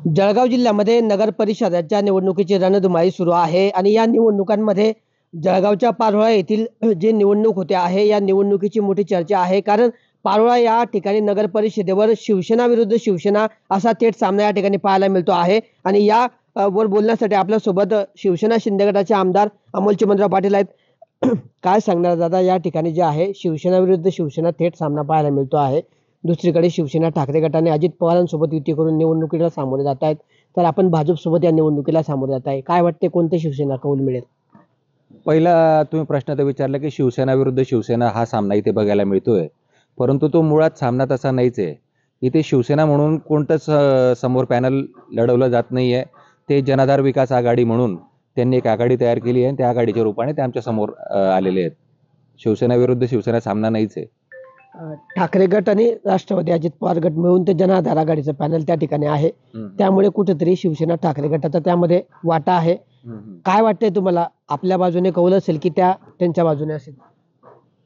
जळगाव जिल्ह्यामध्ये नगर परिषदाच्या निवडणुकीची रणधुमाळी सुरू आहे आणि या निवडणुकांमध्ये जळगावच्या पारोळा येथील जे निवडणूक होते आहे या निवडणुकीची मोठी चर्चा आहे. कारण पारोळा या ठिकाणी नगर परिषदेवर शिवसेना विरुद्ध शिवसेना असा थेट सामना या ठिकाणी पाहायला मिळतो आहे. आणि या वर बोलण्यासाठी आपल्यासोबत शिवसेना शिंदे गटाचे आमदार अमोल चिमणराव पाटील आहेत. काय सांगणार दादा, या ठिकाणी जे आहे शिवसेना विरुद्ध शिवसेना थेट सामना पाहायला मिळतो आहे. दुसरीकडे शिवसेना ठाकरे गटाने अजित पवारांसोबत युती करून निवडणुकीला सामोरे जात आहेत, तर आपण भाजपसोबत या निवडणुकीला सामोरे जात आहे. काय वाटते, कोणते शिवसेना कौल मिळेल? पहिला तुम्ही प्रश्न तर विचारला की शिवसेना विरुद्ध शिवसेना हा सामना इथे बघायला मिळतोय, परंतु तो मुळात सामना तसा नाहीच आहे. इथे शिवसेना म्हणून कोणतंच समोर पॅनल लढवलं जात नाही आहे. ते जनाधार विकास आघाडी म्हणून त्यांनी एक आघाडी तयार केली आहे आणि त्या आघाडीच्या रूपाने ते आमच्या समोर आलेले आहेत. शिवसेना विरुद्ध शिवसेना सामना नाहीच आहे. ठाकरे गट आणि राष्ट्रवादी अजित पवार गट मिळून ते जनाधार आघाडीचं पॅनल त्या ठिकाणी आहे. त्यामुळे कुठेतरी शिवसेना ठाकरे गटाचा त्यामध्ये वाटा आहे. काय वाटतंय तुम्हाला, आपल्या बाजूने कौल असेल की त्यांच्या बाजूने असेल?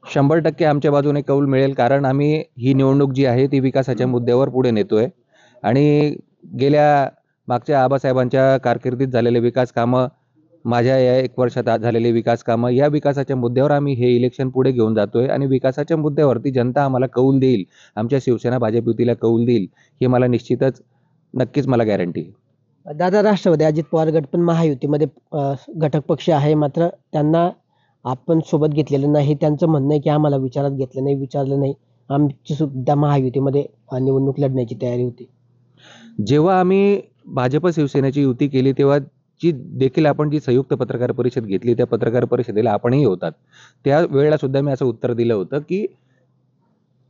100% आमच्या बाजूने कौल मिळेल, कारण आम्ही ही निवडणूक जी आहे ती विकासाच्या मुद्द्यावर पुढे नेतोय आणि मागच्या आबासाहेबांच्या कारकिर्दीत झालेले विकास कामं, माझ्या या 1 वर्षात झालेले विकास कामं, या विकासाच्या मुद्द्यावर आम्ही हे इलेक्शन पुढे घेऊन जातोय आणि विकासाच्या मुद्द्यावरती जनता आम्हाला कौल देईल, आमच्या शिवसेना भाजप युतीला कौल देईल, हे मला नक्कीच मला गॅरंटी आहे. दादा, राष्ट्रवादी अजित पवार गट पण महायुतीमध्ये घटक पक्ष आहे, मात्र त्यांना आपण सोबत घेतलेलं नाही. त्यांचं म्हणणं आहे की आम्हाला विचारलं नाही, आमची सुद्धा महायुतीमध्ये निवडणूक लढण्याची तयारी होती. जेव्हा आम्ही भाजप शिवसेनेची युती केली तेव्हा देखील आपण जी संयुक्त पत्रकार परिषद घेतली, त्या पत्रकार परिषदेला आपणही होतात. त्या वेळेला सुद्धा मी असं उत्तर दिलं होतं की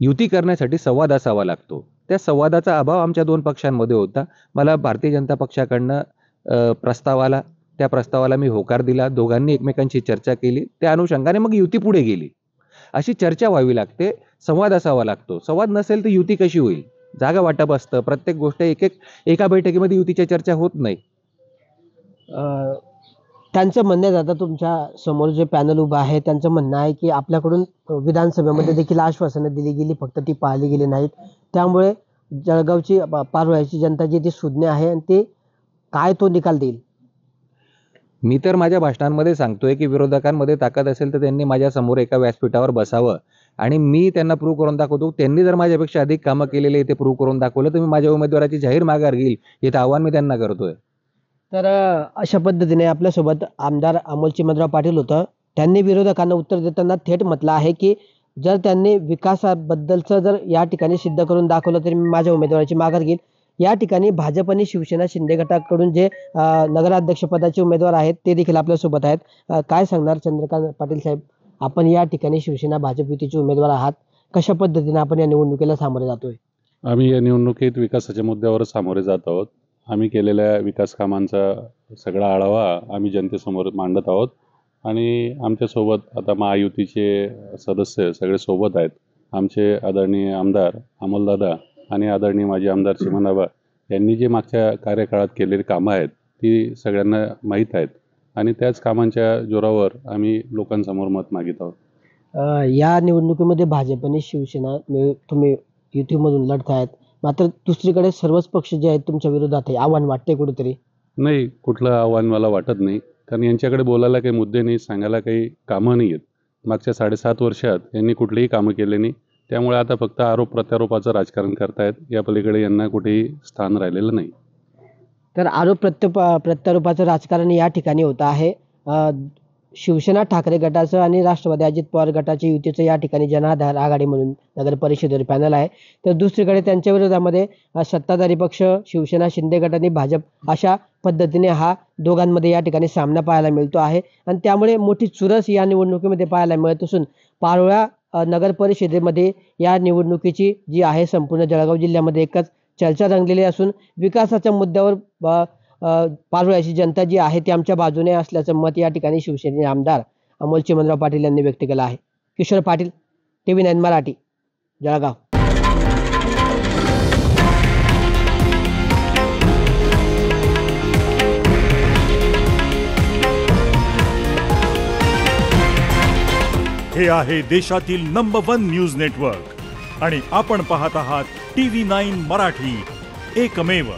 युती करण्यासाठी संवाद असावा लागतो. त्या संवादाचा अभाव आमच्या 2 पक्षांमध्ये होता. मला भारतीय जनता पक्षाकडनं प्रस्ताव आला, त्या प्रस्तावाला मी होकार दिला. दोघांनी एकमेकांशी चर्चा केली, त्या अनुषंगाने मग युती पुढे गेली. अशी चर्चा व्हावी लागते, संवाद असावा लागतो. संवाद नसेल तर युती कशी होईल? जागा वाटप असतं, प्रत्येक गोष्ट एका बैठकीमध्ये युतीच्या चर्चा होत नाही. त्यांचं म्हणणं आहे, आता तुमच्या समोर जे पॅनल उभं आहे त्यांचं म्हणणं आहे की आपल्याकडून विधानसभेमध्ये देखील आश्वासनं दिली गेली, फक्त ती पाळली गेली नाहीत. त्यामुळे जळगावची पारोळ्याची जनता जी ती सुज्ञ आहे आणि ते काय तो निकाल देईल. मी तर माझ्या भाषणांमध्ये सांगतोय की विरोधकांमध्ये ताकद असेल तर त्यांनी माझ्या समोर एका व्यासपीठावर बसावं आणि मी त्यांना प्रूव्ह करून दाखवतो. त्यांनी जर माझ्यापेक्षा अधिक कामं केलेले ते प्रूव्ह करून दाखवलं तर मी माझ्या उमेदवाराची जाहीर माघार घेईल, हे आव्हान मी त्यांना करतोय. तर अशा पद्धतीने आपल्यासोबत आमदार अमोल चिमणराव पाटील होतं. त्यांनी विरोधकांना उत्तर देताना थेट म्हटलं आहे की जर त्यांनी विकासाबद्दलचं जर या ठिकाणी सिद्ध करून दाखवलं तर मी माझ्या उमेदवाराची माघार घेईल. या ठिकाणी भाजप आणि शिवसेना शिंदे गटाकडून जे नगराध्यक्षपदाचे उमेदवार आहेत ते देखील आपल्यासोबत आहेत. काय सांगणार चंद्रकांत पाटील साहेब, आपण या ठिकाणी शिवसेना भाजप युतीचे उमेदवार आहात, कशा पद्धतीने आपण या निवडणुकीला सामोरे जातोय? आम्ही या निवडणुकीत विकासाच्या मुद्द्यावर सामोरे जात आहोत. आम्ही केलेल्या विकास कामांचा सगळा आढावा आम्ही जनतेसमोर मांडत आहोत आणि आमच्यासोबत आता महायुतीचे सदस्य सगळे सोबत आहेत. आमचे आदरणीय आमदार अमोलदादा आणि आदरणीय माजी आमदार चिमणराव यांनी जे मागच्या कार्यकाळात केलेली कामं आहेत ती सगळ्यांना माहीत आहेत आणि त्याच कामांच्या जोरावर आम्ही लोकांसमोर मत मागित आहोत. या निवडणुकीमध्ये भाजप आणि शिवसेना तुम्ही युतीमधून लढतायत, मात्र दुसरीकडे सर्वच पक्ष जे आहेत तुमच्या विरोधात आहे. आव्हान वाटते कुठेतरी? नाही, कुठलं आव्हान मला वाटत नाही, कारण यांच्याकडे बोलायला काही मुद्दे नाही, सांगायला काही कामं नाही आहेत. मागच्या 7.5 वर्षात यांनी कुठलीही कामं केले नाही. त्यामुळे आता फक्त आरोप प्रत्यारोपाचं राजकारण करतायत. या पलीकडे यांना कुठेही स्थान राहिलेलं नाही. तर आरोप प्रत्यारोपाचं राजकारण या ठिकाणी होत आहे. शिवसेना ठाकरे गटाचं आणि राष्ट्रवादी अजित पवार गटाच्या युतीचं या ठिकाणी जनाधार आघाडी म्हणून नगर परिषदेवर पॅनल आहे. तर दुसरीकडे त्यांच्या विरोधामध्ये सत्ताधारी पक्ष शिवसेना शिंदे गट आणि भाजप अशा पद्धतीने हा दोघांमध्ये या ठिकाणी सामना पाहायला मिळतो आहे आणि त्यामुळे मोठी चुरस या निवडणुकीमध्ये पाहायला मिळत असून पारोळा नगर परिषदेमध्ये या निवडणुकीची जी आहे संपूर्ण जळगाव जिल्ह्यामध्ये एकच चर्चा रंगलेली असून विकासाच्या मुद्द्यावर पारोळ्याची जनता जी आहे ती आमच्या बाजूने असल्याचं मत या ठिकाणी शिवसेनेचे आमदार अमोल चिमणराव पाटील यांनी व्यक्त केलं आहे. किशोर पाटील, TV9 मराठी, जळगाव. हे आहे देशातील नंबर 1 न्यूज नेटवर्क आणि आपण पाहत आहात TV9 मराठी, एकमेव.